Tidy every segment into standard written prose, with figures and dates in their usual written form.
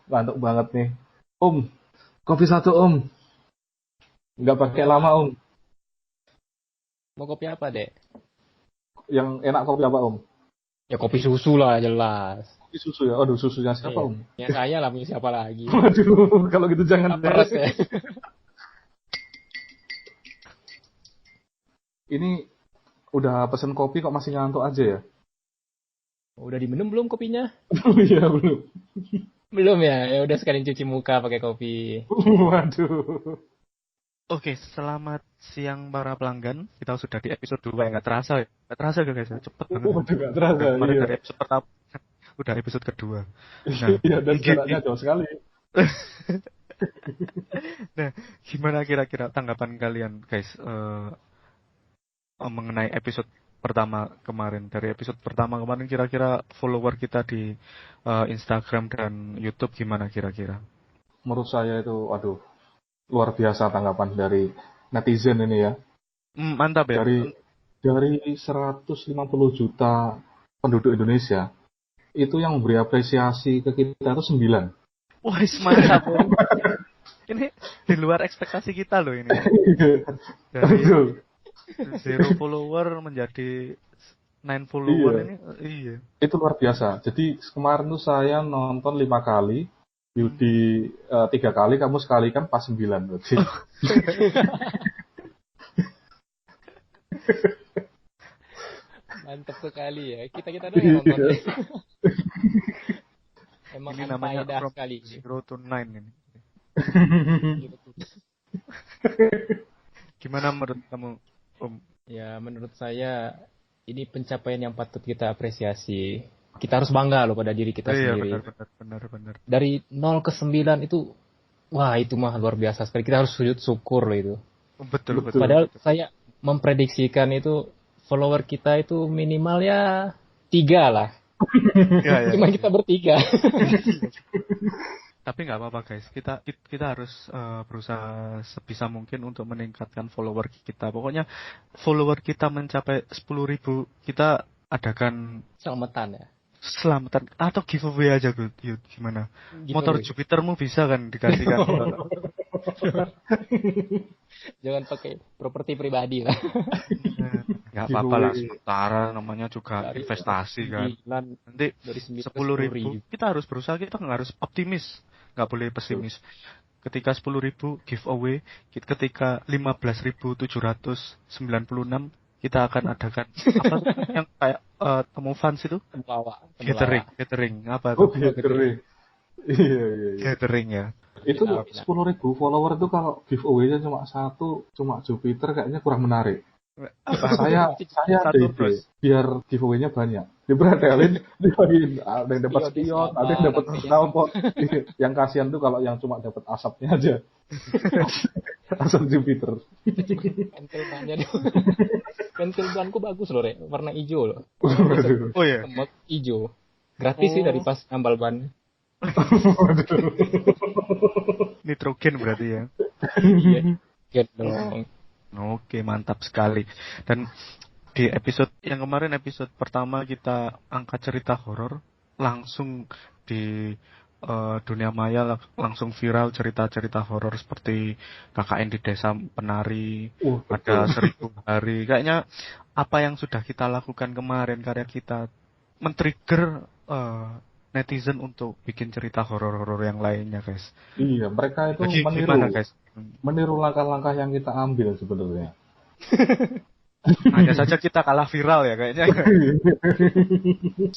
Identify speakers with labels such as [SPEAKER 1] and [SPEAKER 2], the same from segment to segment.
[SPEAKER 1] ngantuk banget nih. Om, kopi satu om. Nggak pakai lama om.
[SPEAKER 2] Mau kopi apa, Dek?
[SPEAKER 1] Yang enak kopi apa om?
[SPEAKER 2] Ya kopi susu lah, jelas.
[SPEAKER 1] Kopi susu ya. Aduh, susunya siapa om?
[SPEAKER 2] Ya saya lah, punya siapa lagi.
[SPEAKER 1] Waduh, kalau gitu jangan.
[SPEAKER 2] Peres ya.
[SPEAKER 1] Ini udah pesen kopi kok masih ngantuk aja ya?
[SPEAKER 2] Udah diminum belum kopinya?
[SPEAKER 1] Iya belum.
[SPEAKER 2] Belum ya? Ya udah sekalian cuci muka pakai kopi.
[SPEAKER 1] Waduh.
[SPEAKER 3] Oke, selamat siang para pelanggan. Kita sudah di episode 2 yang nggak terasa ya. Nggak terasa guys, cepet banget.
[SPEAKER 1] Waduh, nggak terasa.
[SPEAKER 3] Kemarin
[SPEAKER 1] Iya.
[SPEAKER 3] dari episode pertama, udah episode kedua. Nah,
[SPEAKER 1] Iya, dan jaraknya jauh sekali.
[SPEAKER 3] Nah, gimana kira-kira tanggapan kalian guys mengenai episode pertama kemarin? Dari episode pertama kemarin kira-kira follower kita di Instagram dan YouTube gimana kira-kira?
[SPEAKER 1] Menurut saya itu, aduh, luar biasa tanggapan dari netizen ini ya.
[SPEAKER 3] Mantap ya.
[SPEAKER 1] Dari 150 juta penduduk Indonesia, itu yang memberi apresiasi ke kita itu 9.
[SPEAKER 3] Wah, mantap. Ini di luar ekspektasi kita loh ini. Dari 0 follower menjadi 9 follower ini. Iya. Itu
[SPEAKER 1] luar biasa. Jadi kemarin tuh saya nonton 5 kali, Yudi 3 kali, kamu sekali kan pas 9 berarti.
[SPEAKER 2] Mantap sekali ya. Kita doang yang nonton. Emang
[SPEAKER 3] ini namanya
[SPEAKER 2] from sekali.
[SPEAKER 3] 0 to 9 ini. Gimana menurut kamu, Om?
[SPEAKER 2] Ya, menurut saya ini pencapaian yang patut kita apresiasi. Kita harus bangga loh pada diri kita sendiri.
[SPEAKER 3] Benar.
[SPEAKER 2] Dari 0 ke 9 itu, wah itu mah luar biasa sekali. Kita harus sujud syukur loh itu.
[SPEAKER 3] Betul.
[SPEAKER 2] Padahal saya memprediksikan itu follower kita itu minimal ya 3 lah. Cuma kita bertiga.
[SPEAKER 3] Tapi nggak apa-apa guys, kita harus berusaha sebisa mungkin untuk meningkatkan follower kita. Pokoknya follower kita mencapai 10.000, kita adakan
[SPEAKER 2] selamatan
[SPEAKER 3] atau giveaway aja Yud. Gimana? Giveaway. Motor Jupitermu bisa kan dikasihkan.
[SPEAKER 2] Jangan pakai properti pribadi lah.
[SPEAKER 3] Nggak apa-apa lah, sementara namanya juga dari investasi kan. Nanti 10.000 kita harus berusaha, kita nggak harus optimis, nggak boleh pesimis. Ketika 10.000 giveaway, ketika 15.796 kita akan adakan apa yang kayak temu fans itu? Gathering apa itu?
[SPEAKER 1] Gathering. Iya.
[SPEAKER 3] Gathering ya.
[SPEAKER 1] Itu 10.000 follower itu kalau giveaway-nya cuma Jupiter kayaknya kurang menarik. Saya ada ide biar giveaway-nya banyak. Diberetelin, dibagiin, ada yang dapat spion, ada yang dapat knalpot. Yang kasihan tuh kalau yang cuma dapat asapnya aja. Asap Jupiter.
[SPEAKER 2] Pentil banku bagus loh, Rek. Warna hijau loh.
[SPEAKER 3] Oh iya.
[SPEAKER 2] Hijau. Gratis sih dari pas nambal ban.
[SPEAKER 3] Nitrogen berarti ya.
[SPEAKER 2] Iya dong.
[SPEAKER 3] Oke, mantap sekali. Dan di episode yang kemarin, episode pertama kita angkat cerita horor, langsung di dunia maya langsung viral cerita-cerita horor seperti KKN di Desa Penari, ada 1000 hari. Kayaknya apa yang sudah kita lakukan kemarin, karya kita men-trigger netizen untuk bikin cerita horor-horor yang lainnya, guys.
[SPEAKER 1] Iya, mereka itu meniru langkah-langkah yang kita ambil sebetulnya.
[SPEAKER 3] Hanya saja kita kalah viral ya kayaknya.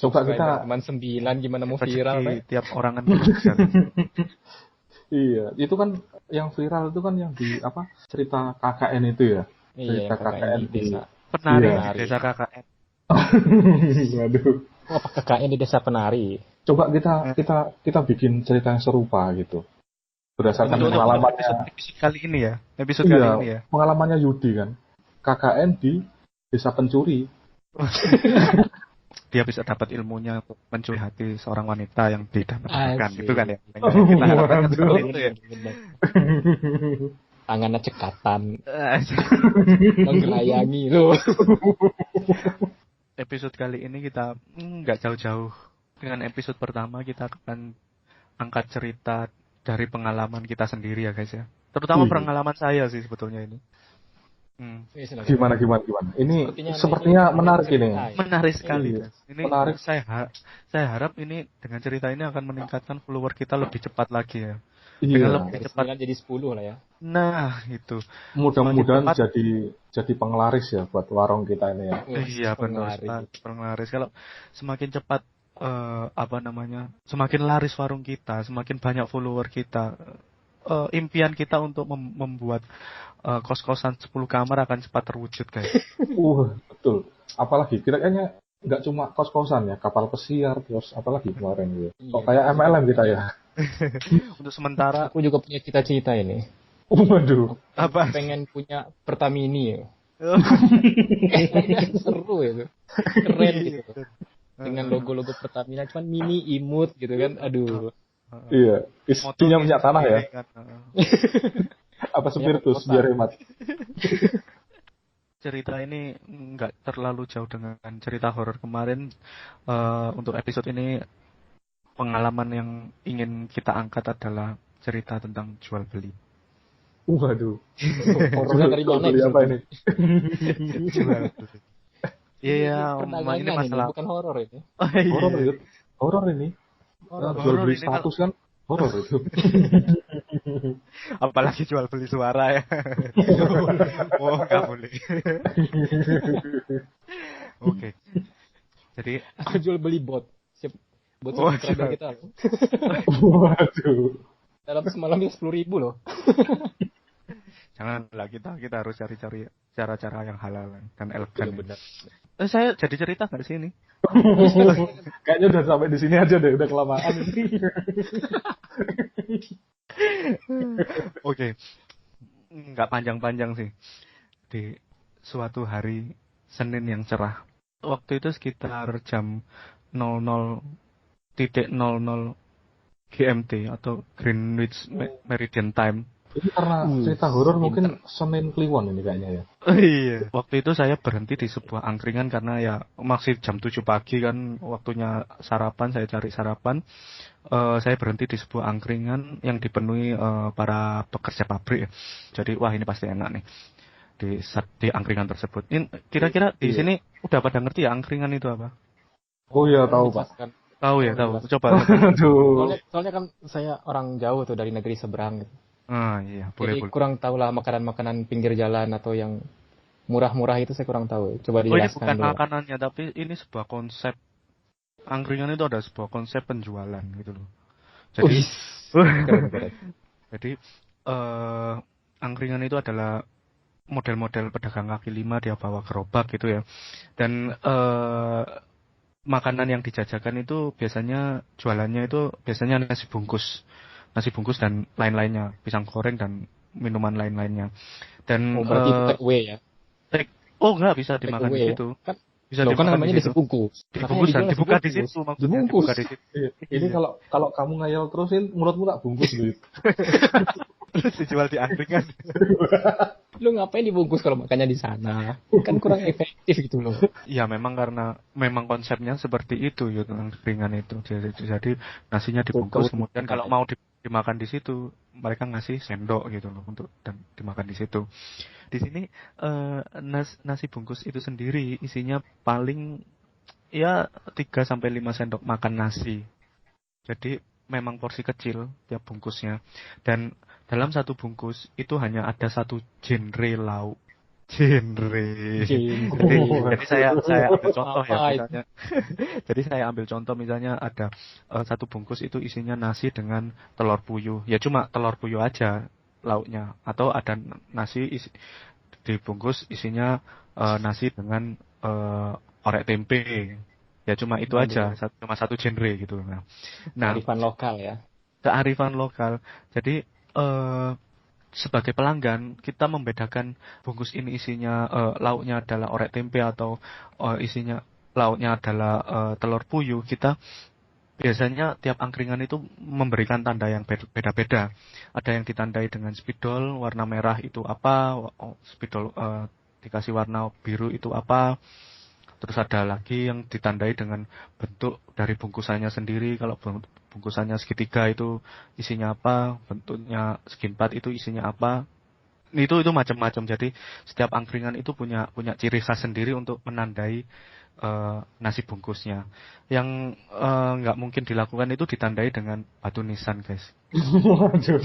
[SPEAKER 1] Coba kita
[SPEAKER 2] teman 9 gimana mau viral, Pak?
[SPEAKER 3] Tiap orang kan.
[SPEAKER 1] Iya, itu kan yang viral itu kan yang di apa? Cerita KKN itu ya. Cerita KKN di
[SPEAKER 2] desa
[SPEAKER 3] Penari, desa KKN.
[SPEAKER 1] Waduh.
[SPEAKER 2] Apa KKN di Desa Penari?
[SPEAKER 1] Coba kita bikin cerita yang serupa gitu. Berdasarkan pengalamannya
[SPEAKER 3] episode kali ini ya. Kali ini ya.
[SPEAKER 1] Pengalamannya Yudi kan. KKN di Desa Pencuri.
[SPEAKER 3] Dia bisa dapat ilmunya untuk mencuri hati seorang wanita yang didapatkan gitu kan ya. Kita harapkan seperti itu ya.
[SPEAKER 2] Tangannya cekatan. Menggelayangi loh.
[SPEAKER 3] Episode kali ini kita nggak jauh-jauh dengan episode pertama, kita akan angkat cerita dari pengalaman kita sendiri ya guys ya. Terutama pengalaman saya sih sebetulnya ini.
[SPEAKER 1] Gimana? Ini sepertinya menarik ini.
[SPEAKER 3] Menarik sekali. Ini
[SPEAKER 1] menarik.
[SPEAKER 3] Saya harap ini dengan cerita ini akan meningkatkan follower kita lebih cepat lagi ya.
[SPEAKER 2] Iya. Dengan lebih cepat jadi 10 lah ya.
[SPEAKER 3] Nah, itu.
[SPEAKER 1] Mudah-mudahan jadi penglaris ya buat warung kita ini ya.
[SPEAKER 3] Iya, benar. Penglaris. Kalau semakin cepat semakin laris warung kita, semakin banyak follower kita. Impian kita untuk membuat kos-kosan 10 kamar akan cepat terwujud guys.
[SPEAKER 1] Betul. Apalagi kira-kira nggak cuma kos-kosan ya, kapal pesiar, terus apalagi kemarin gitu. Kok kayak MLM kita ya.
[SPEAKER 3] Untuk sementara
[SPEAKER 2] aku juga punya cita-cita ini.
[SPEAKER 1] Waduh.
[SPEAKER 2] Apa? Pengen punya Pertamini ya. Seru itu. Keren gitu. Dengan logo-logo Pertamina cuman mini imut gitu kan. Aduh.
[SPEAKER 1] Iya, isinya minyak tanah ya. Apa spiritus biar hemat.
[SPEAKER 3] Cerita ini nggak terlalu jauh dengan cerita horor kemarin. Untuk episode ini pengalaman yang ingin kita angkat adalah cerita tentang jual beli.
[SPEAKER 1] Waduh.
[SPEAKER 2] Horornya dari mana
[SPEAKER 1] ini? Apa ini?
[SPEAKER 3] Jual beli. Iya, ini masalah.
[SPEAKER 2] Bukan horor ini.
[SPEAKER 1] Horor ini. Jual beli status kan horor itu.
[SPEAKER 3] Apalagi jual beli suara ya. Nggak boleh. Oke. Jadi
[SPEAKER 2] aku jual beli bot. Siap bot subscriber kita.
[SPEAKER 1] Waduh.
[SPEAKER 2] Dalam semalamnya 10.000 loh.
[SPEAKER 3] Janganlah, kita harus cari-cari cara-cara yang halal dan elegan. Benar. Saya jadi cerita nggak sih ini?
[SPEAKER 1] Kayaknya udah sampai di sini aja deh, udah kelamaan ini.
[SPEAKER 3] Oke. Nggak panjang-panjang sih. Di suatu hari Senin yang cerah. Waktu itu sekitar jam 00.00 GMT atau Greenwich Meridian Time.
[SPEAKER 1] Ini karena cerita horor mungkin Senin Kliwon ini kayaknya ya.
[SPEAKER 3] Iya. Waktu itu saya berhenti di sebuah angkringan karena ya masih jam 7 pagi kan waktunya sarapan, saya cari sarapan. Saya berhenti di sebuah angkringan yang dipenuhi para pekerja pabrik. Jadi wah ini pasti enak nih di angkringan tersebut. Ini kira-kira di sini udah pada ngerti ya angkringan itu apa?
[SPEAKER 1] Oh iya tahu Pak.
[SPEAKER 3] Tahu. Coba.
[SPEAKER 2] Soalnya kan saya orang jauh tuh dari negeri seberang gitu.
[SPEAKER 3] Iya, boleh.
[SPEAKER 2] Kurang tahu lah makanan-makanan pinggir jalan atau yang murah-murah itu saya kurang tahu. Coba dijelaskan.
[SPEAKER 3] Ini bukan makanannya, tapi ini sebuah konsep. Angkringan itu ada sebuah konsep penjualan gitu loh. Jadi, jadi angkringan itu adalah model-model pedagang kaki lima, dia bawa gerobak gitu ya. Dan makanan yang dijajakan itu jualannya itu biasanya nasi bungkus dan lain-lainnya, pisang goreng dan minuman lain-lainnya. Dan
[SPEAKER 2] berarti take away ya?
[SPEAKER 3] Nggak bisa dimakan di situ.
[SPEAKER 2] Kan
[SPEAKER 3] bisa dimakan
[SPEAKER 2] namanya di bungkus.
[SPEAKER 3] Dibungkus dan dibuka di situ maksudnya. Dibuka di situ.
[SPEAKER 1] Ini kalau kamu ngayal terusin mulutmu tak bungkus gitu.
[SPEAKER 3] Terus dijual di angkringan.
[SPEAKER 2] Lu ngapain dibungkus kalau makannya di sana? Kan kurang efektif gitu loh.
[SPEAKER 3] Iya, memang konsepnya seperti itu ya angkringan itu. Jadi nasinya dibungkus, kemudian kalau mau dimakan di situ mereka ngasih sendok gitu loh untuk dan dimakan di situ. Di sini nasi bungkus itu sendiri isinya paling ya 3 sampai 5 sendok makan nasi. Jadi memang porsi kecil tiap bungkusnya, dan dalam satu bungkus itu hanya ada satu genre lauk. Jadi saya ambil contoh ya misalnya. Jadi saya ambil contoh misalnya ada satu bungkus itu isinya nasi dengan telur puyuh. Ya cuma telur puyuh aja lauknya, atau ada nasi dibungkus isinya nasi dengan orek tempe. Ya cuma itu aja, cuma satu genre gitu. Nah,
[SPEAKER 2] kearifan lokal ya.
[SPEAKER 3] Kearifan lokal. Jadi sebagai pelanggan kita membedakan bungkus ini isinya lauknya adalah orek tempe atau isinya lauknya adalah telur puyuh. Kita biasanya tiap angkringan itu memberikan tanda yang beda-beda. Ada yang ditandai dengan spidol warna merah itu apa, spidol dikasih warna biru itu apa. Terus ada lagi yang ditandai dengan bentuk dari bungkusannya sendiri. Kalau bungkusannya segitiga itu isinya apa, bentuknya segi empat itu isinya apa. Itu macam-macam. Jadi setiap angkringan itu punya ciri khas sendiri untuk menandai nasi bungkusnya. Yang nggak mungkin dilakukan itu ditandai dengan batu nisan, guys.
[SPEAKER 1] Waduh.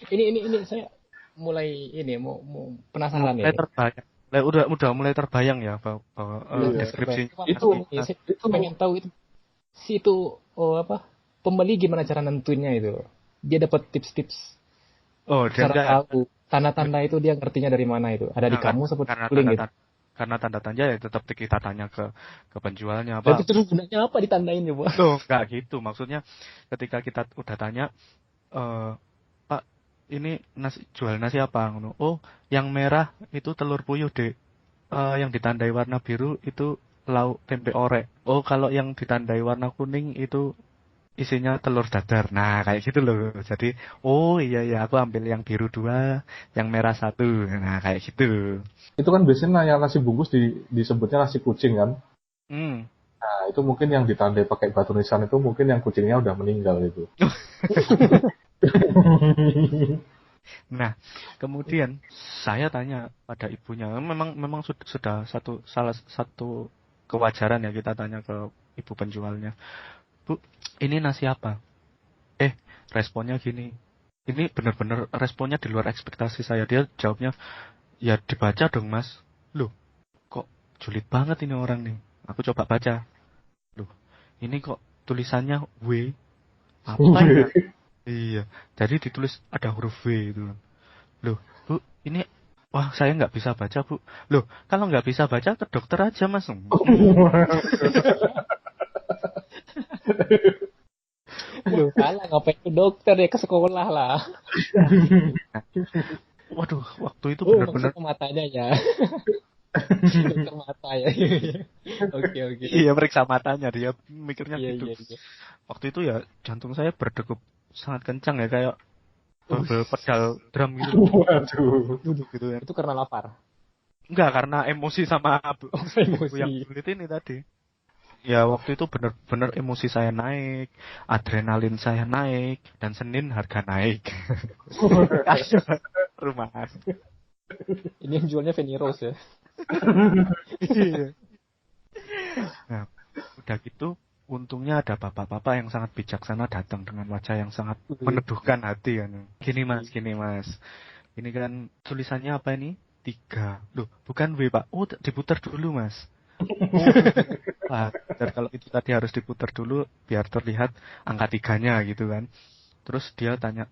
[SPEAKER 2] Ini saya mulai mau penasaran ya.
[SPEAKER 3] Udah mulai terbayang ya bahwa deskripsi
[SPEAKER 2] itu pengen tahu itu pembeli gimana cara nentuinnya itu. Dia dapat tips-tips.
[SPEAKER 3] Oh,
[SPEAKER 2] cara tahu tanda-tanda itu dia ngertinya dari mana itu? Ada di kamu seperti kuling gitu.
[SPEAKER 3] Karena tanda-tanda ya tetap kita tanya ke penjualnya apa.
[SPEAKER 2] Tapi terus gunanya apa ditandain ya, Bu?
[SPEAKER 3] Loh, enggak gitu. Maksudnya ketika kita udah tanya Pak, ini jual nasi apa? Oh, yang merah itu telur puyuh, Dek. Yang ditandai warna biru itu lauk tempe orek. Oh, kalau yang ditandai warna kuning itu isinya telur dadar. Nah, kayak gitu loh. Jadi, oh iya aku ambil yang biru 2, yang merah 1. Nah, kayak gitu.
[SPEAKER 1] Itu kan biasanya yang nasi bungkus disebutnya nasi kucing kan? Nah, itu mungkin yang ditandai pakai batu nisan itu mungkin yang kucingnya udah meninggal itu.
[SPEAKER 3] Nah, kemudian saya tanya pada ibunya, memang sudah salah satu kewajaran ya kita tanya ke ibu penjualnya. Bu, ini nasi apa? Responnya gini. Ini benar-benar responnya di luar ekspektasi saya. Dia jawabnya, ya dibaca dong, Mas. Loh, kok julid banget ini orang nih. Aku coba baca. Loh, ini kok tulisannya W. Apa ya? Iya, jadi ditulis ada huruf W itu. Loh, Bu, ini wah saya nggak bisa baca, Bu. Loh, kalau nggak bisa baca ke dokter aja, Mas.
[SPEAKER 2] Loh, salah ngapain ke dokter ya, ke sekolah lah.
[SPEAKER 3] Waduh, waktu itu benar-benar
[SPEAKER 2] matanya ya. Dokter mata ya. Oke.
[SPEAKER 3] Iya, periksa matanya dia mikirnya gitu.
[SPEAKER 2] Iya.
[SPEAKER 3] Waktu itu ya jantung saya berdegup sangat kencang ya, kayak pedal drum gitu.
[SPEAKER 1] Waduh.
[SPEAKER 3] Gitu ya.
[SPEAKER 2] Itu karena lapar?
[SPEAKER 3] Enggak, karena emosi sama
[SPEAKER 2] emosi
[SPEAKER 3] yang sulit ini tadi. Ya waktu itu benar-benar emosi saya naik, adrenalin saya naik, dan Senin harga naik. Rumahan.
[SPEAKER 2] Ini yang jualnya Fanny Rose ya.
[SPEAKER 3] Nah, udah gitu untungnya ada bapak-bapak yang sangat bijaksana datang dengan wajah yang sangat meneduhkan hati kan. Gini mas, ini kan tulisannya apa ini? 3. Loh, bukan W Pak. Oh, diputar dulu mas. Dan kalau itu tadi harus diputar dulu biar terlihat angka 3-nya gitu kan. Terus dia tanya,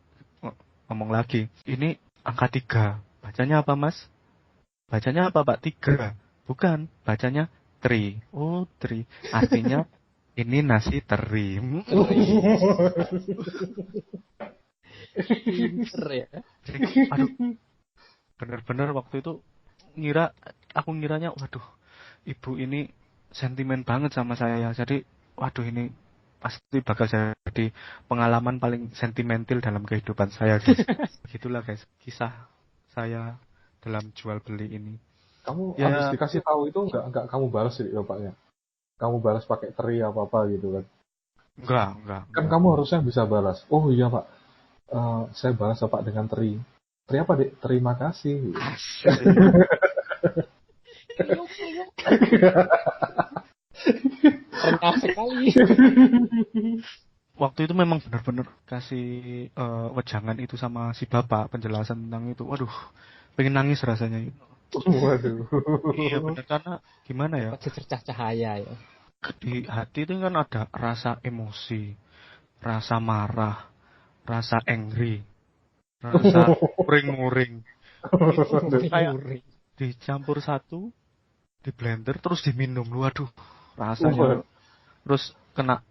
[SPEAKER 3] ngomong lagi, ini angka 3 bacanya apa mas? Bacanya apa Pak? 3. Bukan, bacanya 3. Oh, 3. Artinya ini nasi teri.
[SPEAKER 2] Pinter ya.
[SPEAKER 3] Aduh, bener-bener waktu itu aku ngiranya, waduh, ibu ini sentimen banget sama saya. Jadi, waduh ini pasti bakal jadi pengalaman paling sentimental dalam kehidupan saya, guys. Begitulah guys, kisah saya dalam jual beli ini.
[SPEAKER 1] Kamu habis dikasih tahu itu enggak kamu balas sih bapaknya? Kamu balas pakai teri apa gitu kan?
[SPEAKER 3] Enggak.
[SPEAKER 1] Kan kamu harusnya bisa balas. Oh iya Pak, saya balas Bapak dengan teri. Teri apa Dek? Terima kasih.
[SPEAKER 2] Rendah sekali.
[SPEAKER 3] Waktu itu memang benar-benar kasih wejangan itu sama si bapak, penjelasan tentang itu. Waduh, pengen nangis rasanya itu.
[SPEAKER 1] Waduh.
[SPEAKER 3] Iya benar, karena gimana ya?
[SPEAKER 2] Secercah cahaya ya.
[SPEAKER 3] Di hati itu kan ada rasa emosi, rasa marah, rasa angry, rasa muring-muring. Itu kayak dicampur satu, di blender terus diminum. Waduh, rasanya. Terus kena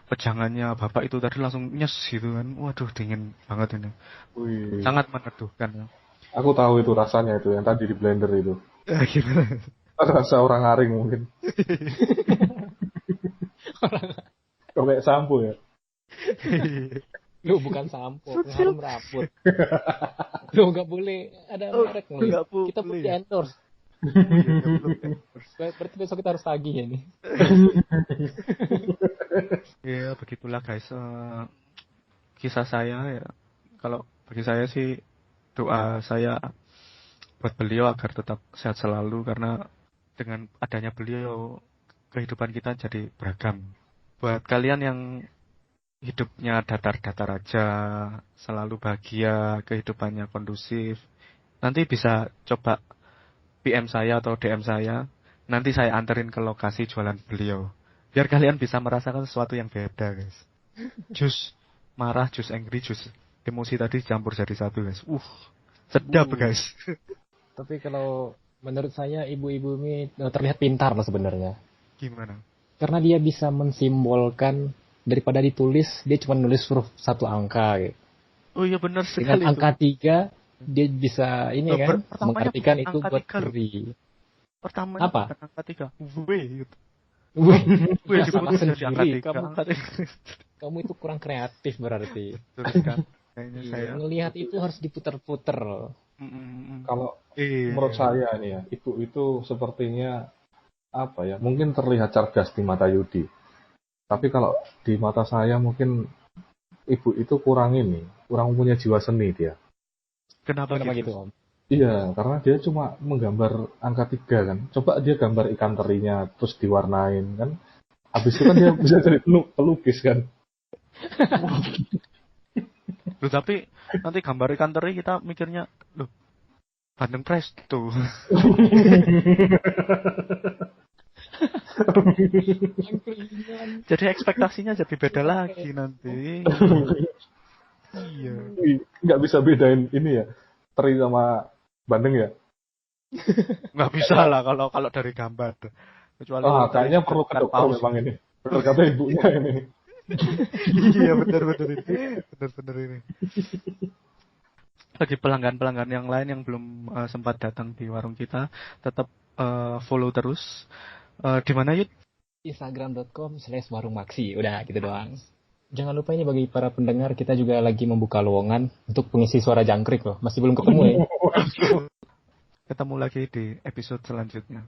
[SPEAKER 3] pejangannya bapak itu tadi langsung nyes gitu kan. Waduh, dingin banget ini.
[SPEAKER 1] Wih.
[SPEAKER 3] Sangat meneduhkan.
[SPEAKER 1] Aku tahu itu rasanya itu yang tadi di blender itu.
[SPEAKER 3] Gimana?
[SPEAKER 1] Rasa orang aring mungkin. Kayak sampo ya.
[SPEAKER 2] Lu bukan sampo, ngaruh rambut. Lu nggak boleh ada merek lu. Kita punya endorse. Berarti besok kita harus tagih ya nih.
[SPEAKER 3] Ya begitulah guys, kisah saya ya. Kalau bagi saya sih doa saya buat beliau agar tetap sehat selalu, karena dengan adanya beliau kehidupan kita jadi beragam. Buat kalian yang hidupnya datar-datar aja, selalu bahagia, kehidupannya kondusif, nanti bisa coba PM saya atau DM saya, nanti saya anterin ke lokasi jualan beliau. Biar kalian bisa merasakan sesuatu yang beda, guys. Jus marah, jus angry, jus emosi tadi campur jadi satu, guys. Sedap, guys.
[SPEAKER 2] Tapi kalau menurut saya ibu-ibu ini terlihat pintar loh sebenarnya.
[SPEAKER 3] Gimana?
[SPEAKER 2] Karena dia bisa mensimbolkan daripada ditulis, dia cuma nulis huruf satu angka gitu.
[SPEAKER 3] Oh iya benar sekali.
[SPEAKER 2] Dengan angka 3 dia bisa ini kan mengartikan itu buat beri.
[SPEAKER 3] Pertamanya
[SPEAKER 2] apa?
[SPEAKER 3] Angka 3. Gitu.
[SPEAKER 2] Salah sendiri. Kamu itu kurang kreatif berarti.
[SPEAKER 3] Terus kan kayaknya saya
[SPEAKER 2] ngelihat itu harus diputer-puter.
[SPEAKER 1] Kalau menurut saya ini ya, ibu itu sepertinya apa ya? Mungkin terlihat cerdas di mata Yudi. Tapi kalau di mata saya mungkin ibu itu kurang punya jiwa seni dia.
[SPEAKER 3] Kenapa
[SPEAKER 2] gitu, Om?
[SPEAKER 1] Iya, karena dia cuma menggambar angka 3 kan. Coba dia gambar ikan terinya terus diwarnain kan. Habis itu kan dia bisa jadi pelukis kan.
[SPEAKER 3] Loh, tapi nanti gambar ikan teri kita mikirnya, loh, Bandeng Presto. Jadi ekspektasinya jadi beda lagi nanti. Iya.
[SPEAKER 1] Nggak bisa bedain ini ya, teri sama bandeng ya?
[SPEAKER 3] Nggak bisa lah kalau dari gambar. Kecuali
[SPEAKER 1] kayaknya perlu ke dokter memang ini. Benar kata ibunya ini.
[SPEAKER 3] Iya benar ini. Bagi pelanggan-pelanggan yang lain yang belum sempat datang di warung kita, tetap follow terus. Di mana Yud?
[SPEAKER 2] Instagram.com/warungmaksi. Udah gitu doang. Jangan lupa ini bagi para pendengar, kita juga lagi membuka lowongan untuk pengisi suara jangkrik loh. Masih belum ketemu ya.
[SPEAKER 3] Ketemu lagi di episode selanjutnya.